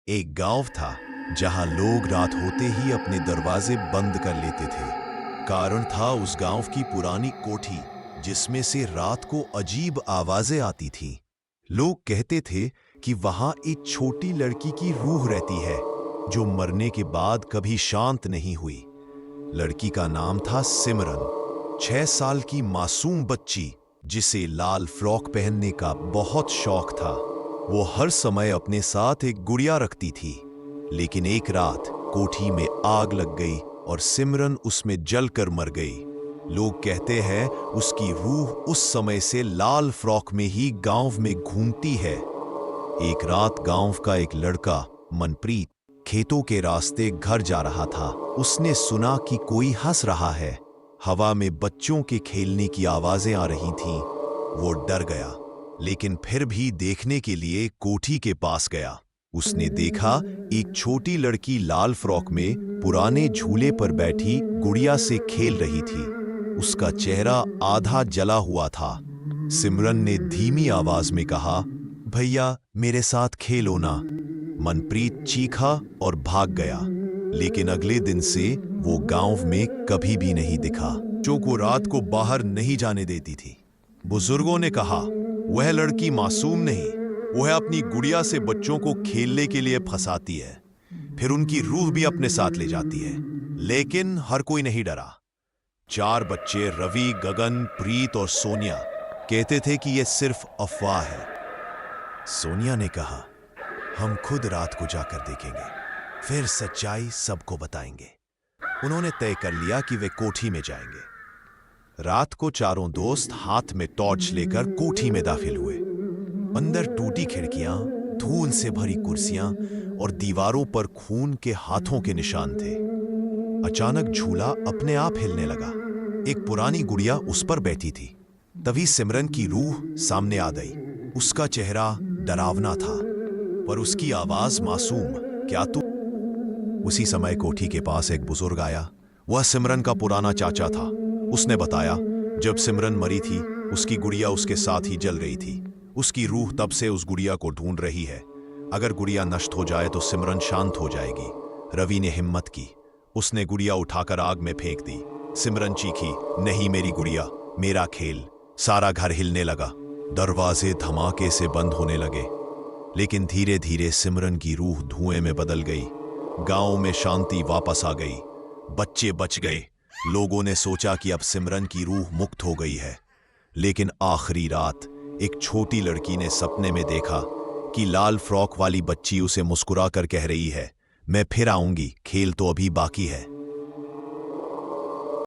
एक गांव था जहां लोग रात होते ही अपने दरवाजे बंद कर लेते थे। कारण था उस गांव की पुरानी कोठी जिसमें से रात को अजीब आवाजें आती थीं। लोग कहते थे कि वहां एक छोटी लड़की की रूह रहती है जो मरने के बाद कभी शांत नहीं हुई। लड़की का नाम था सिमरन, 6 साल की मासूम बच्ची जिसे लाल फ्रॉक पहनने का बहुत शौक था। वो हर समय अपने साथ एक गुड़िया रखती थी। लेकिन एक रात कोठी में आग लग गई और सिमरन उसमें जलकर मर गई। लोग कहते हैं उसकी रूह उस समय से लाल फ्रॉक में ही गांव में घूमती है। एक रात गांव का एक लड़का मनप्रीत खेतों के रास्ते घर जा रहा था। उसने सुना कि कोई हंस रहा है। हवा में बच्चों के खेलने की आवाजें आ रही थीं। वो डर गया, लेकिन फिर भी देखने के लिए कोठी के पास गया। उसने देखा एक छोटी लड़की लाल फ्रॉक में पुराने झूले पर बैठी गुड़िया से खेल रही थी। उसका चेहरा आधा जला हुआ था। सिमरन ने धीमी आवाज में कहा, भैया मेरे साथ खेलो ना। मनप्रीत चीखा और भाग गया। लेकिन अगले दिन से वो गांव में कभी भी नहीं दिखा। बच्चों को रात को बाहर नहीं जाने देती थी। बुजुर्गों ने कहा वह लड़की मासूम नहीं, वह अपनी गुड़िया से बच्चों को खेलने के लिए फंसाती है, फिर उनकी रूह भी अपने साथ ले जाती है। लेकिन हर कोई नहीं डरा। 4 बच्चे रवि, गगन, प्रीत और सोनिया कहते थे कि यह सिर्फ अफवाह है। सोनिया ने कहा, हम खुद रात को जाकर देखेंगे, फिर सच्चाई सबको बताएंगे। उन्होंने तय कर लिया कि वे कोठी में जाएंगे। रात को चारों दोस्त हाथ में टॉर्च लेकर कोठी में दाखिल हुए। अंदर टूटी खिड़कियां, धूल से भरी कुर्सियां और दीवारों पर खून के हाथों के निशान थे। अचानक झूला अपने आप हिलने लगा। एक पुरानी गुड़िया उस पर बैठी थी। तभी सिमरन की रूह सामने आ गई। उसका चेहरा डरावना था, पर उसकी आवाज मासूम, क्या तू? उसी समय कोठी के पास एक बुजुर्ग आया। वह सिमरन का पुराना चाचा था। उसने बताया, जब सिमरन मरी थी उसकी गुड़िया उसके साथ ही जल रही थी। उसकी रूह तब से उस गुड़िया को ढूंढ रही है। अगर गुड़िया नष्ट हो जाए तो सिमरन शांत हो जाएगी। रवि ने हिम्मत की। उसने गुड़िया उठाकर आग में फेंक दी। सिमरन चीखी, नहीं मेरी गुड़िया, मेरा खेल। सारा घर हिलने लगा। दरवाजे धमाके से बंद होने लगे। लेकिन धीरे धीरे सिमरन की रूह धुएं में बदल गई। गांव में शांति वापस आ गई। बच्चे बच गए। लोगों ने सोचा कि अब सिमरन की रूह मुक्त हो गई है। लेकिन आखिरी रात एक छोटी लड़की ने सपने में देखा कि लाल फ्रॉक वाली बच्ची उसे मुस्कुरा कर कह रही है, मैं फिर आऊंगी, खेल तो अभी बाकी है।